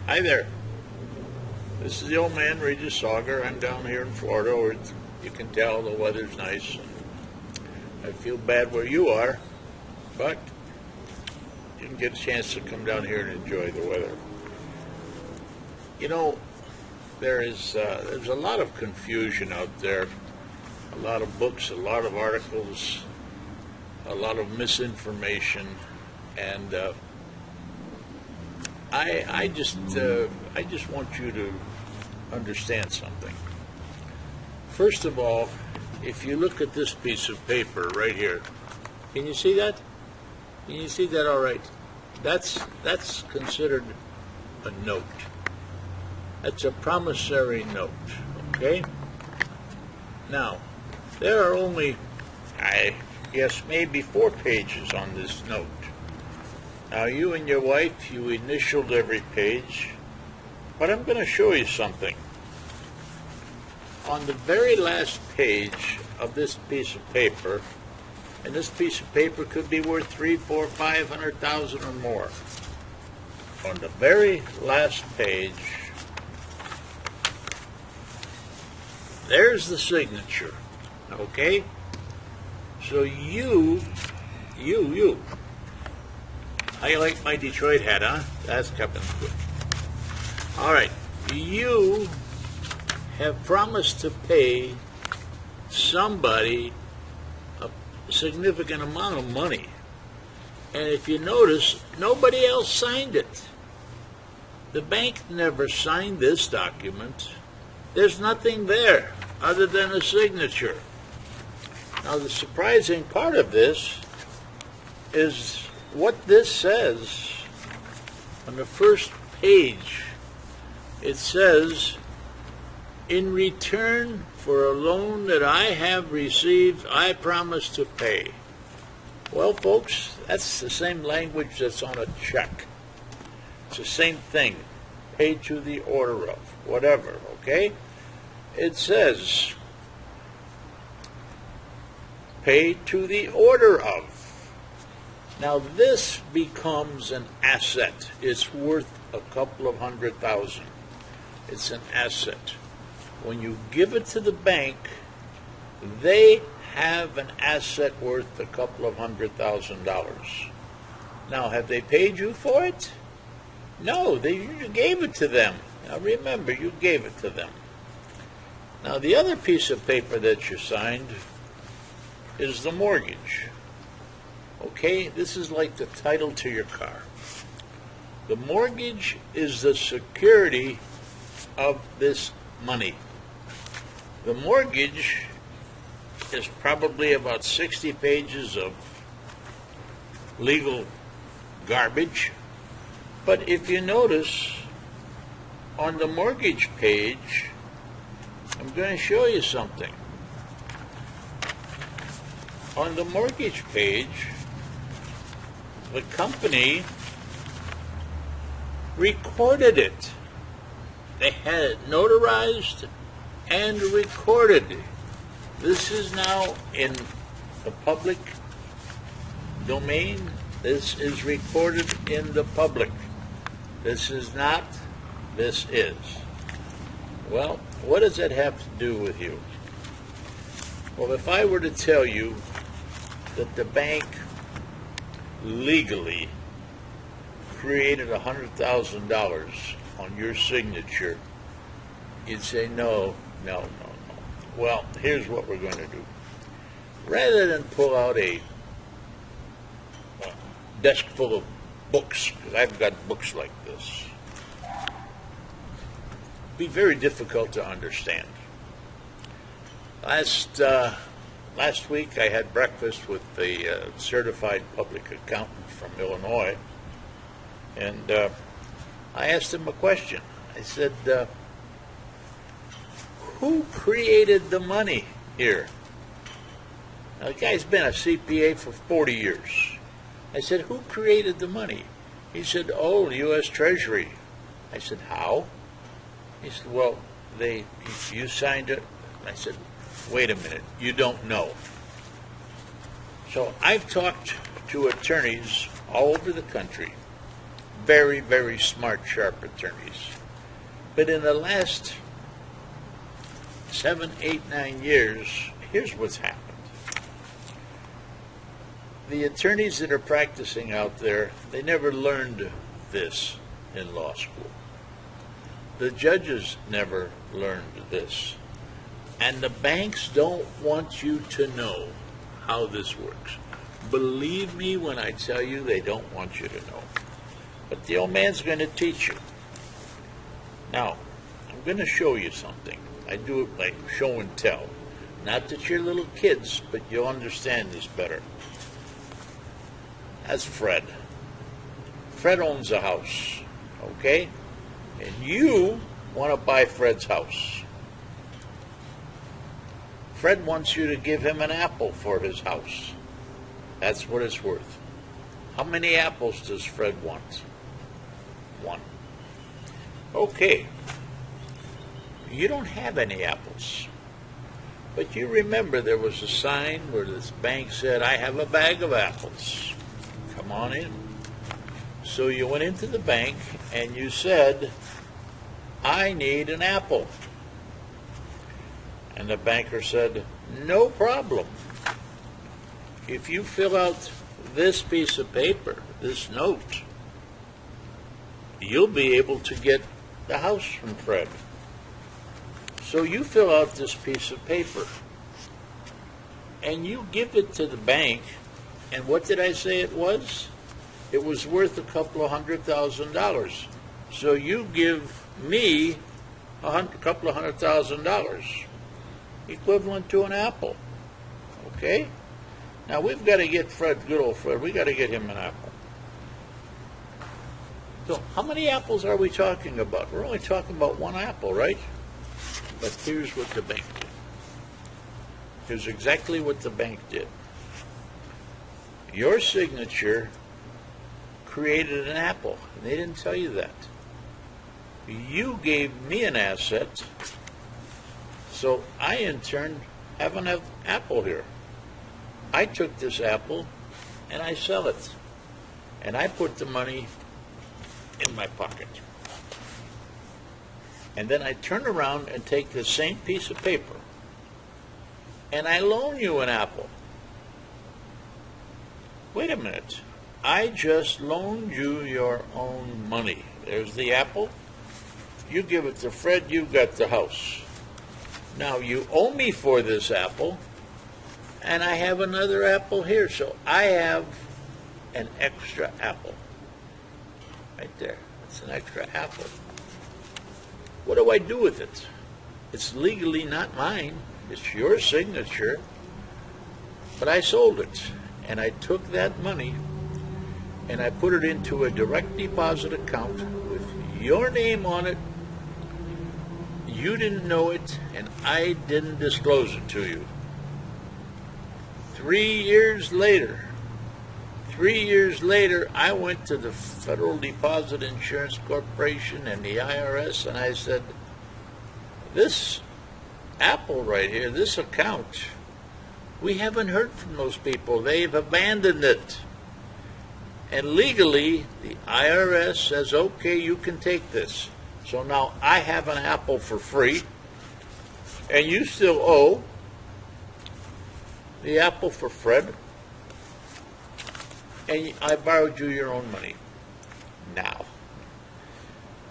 Hi there. This is the old man, Regis Sauger. I'm down here in Florida where you can tell the weather's nice. I feel bad where you are, but you can get a chance to come down here and enjoy the weather. You know, there's a lot of confusion out there, a lot of books, a lot of articles, a lot of misinformation, and I just want you to understand something. First of all, if you look at this piece of paper right here, can you see that? Can you see that all right? That's considered a note. That's a promissory note, okay? Now, there are only, I guess, maybe 4 pages on this note. Now, you and your wife, you initialed every page, but I'm going to show you something. On the very last page of this piece of paper, and this piece of paper could be worth 3, 4, 500,000 or more. On the very last page, there's the signature, okay? So you, I like my Detroit hat, huh? That's coming good. All right, you have promised to pay somebody a significant amount of money. And if you notice, nobody else signed it. The bank never signed this document. There's nothing there other than a signature. Now, the surprising part of this is what this says on the first page. It says, "In return for a loan that I have received, I promise to pay." Well, folks, that's the same language that's on a check. It's the same thing. Paid to the order of, whatever, okay? It says, paid to the order of. Now, this becomes an asset. It's worth a couple of $100,000. It's an asset. When you give it to the bank, they have an asset worth a couple of $100,000. Now, have they paid you for it? No, you gave it to them. Now, remember, you gave it to them. Now, the other piece of paper that you signed is the mortgage. Okay, this is like the title to your car. The mortgage is the security of this money. The mortgage is probably about 60 pages of legal garbage. But if you notice, on the mortgage page, I'm going to show you something. On the mortgage page, the company recorded it. They had it notarized and recorded. This is now in the public domain. This is recorded in the public. This is not, this is. Well, what does that have to do with you? Well, if I were to tell you that the bank legally created $100,000 on your signature, you'd say, no. Well, here's what we're going to do. Rather than pull out a desk full of books, because I've got books like this, it'd be very difficult to understand. Last week I had breakfast with a certified public accountant from Illinois, and I asked him a question. I said, who created the money here? Now, the guy's been a CPA for 40 years. I said, who created the money? He said, oh, the U.S. Treasury. I said, how? He said, well, you signed it. I said, wait a minute, you don't know. So I've talked to attorneys all over the country, very, very smart, sharp attorneys. But in the last 7, 8, 9 years, here's what's happened. The attorneys that are practicing out there, they never learned this in law school. The judges never learned this. And the banks don't want you to know how this works. Believe me when I tell you they don't want you to know. But the old man's going to teach you. Now, I'm going to show you something. I do it like show and tell. Not that you're little kids, but you'll understand this better. That's Fred. Fred owns a house, okay? And you want to buy Fred's house. Fred wants you to give him an apple for his house. That's what it's worth. How many apples does Fred want? 1. Okay. You don't have any apples. But you remember there was a sign where this bank said, I have a bag of apples. Come on in. So you went into the bank and you said, I need an apple. And the banker said, no problem. If you fill out this piece of paper, this note, you'll be able to get the house from Fred. So you fill out this piece of paper and you give it to the bank, and what did I say it was? It was worth a couple of $100,000. So you give me a couple of $100,000, equivalent to an apple. Okay? Now we've got to get Fred, good old Fred, we got to get him an apple. So how many apples are we talking about? We're only talking about 1 apple, right? But here's what the bank did. Here's exactly what the bank did. Your signature created an apple. And they didn't tell you that. You gave me an asset, so I in turn have an apple here. I took this apple and I sell it. And I put the money in my pocket. And then I turn around and take the same piece of paper and I loan you an apple. Wait a minute. I just loaned you your own money. There's the apple. You give it to Fred, you've got the house. Now you owe me for this apple, and I have another apple here, so I have an extra apple. Right there. That's an extra apple. What do I do with it? It's legally not mine. It's your signature. But I sold it, and I took that money and I put it into a direct deposit account with your name on it. You didn't know it, and I didn't disclose it to you. 3 years later, I went to the Federal Deposit Insurance Corporation and the IRS, and I said, this apple right here, this account, we haven't heard from those people. They've abandoned it. And legally, the IRS says, okay, you can take this. So now I have an apple for free, and you still owe the apple for Fred, and I borrowed you your own money. Now,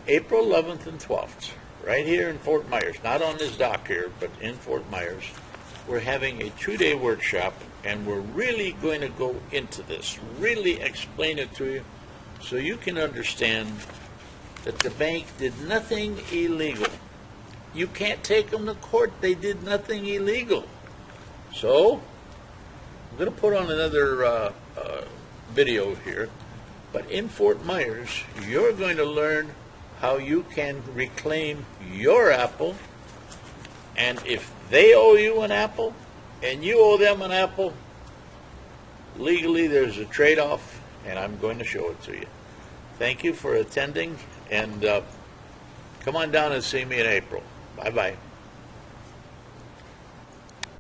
April 11th and 12th, right here in Fort Myers, not on this dock here, but in Fort Myers, we're having a 2-day workshop, and we're really going to go into this, really explain it to you so you can understand that the bank did nothing illegal. You can't take them to court. They did nothing illegal. So, I'm going to put on another video here, but in Fort Myers, you're going to learn how you can reclaim your apple, and if they owe you an apple, and you owe them an apple, legally there's a trade-off, and I'm going to show it to you. Thank you for attending, and come on down and see me in April. Bye-bye.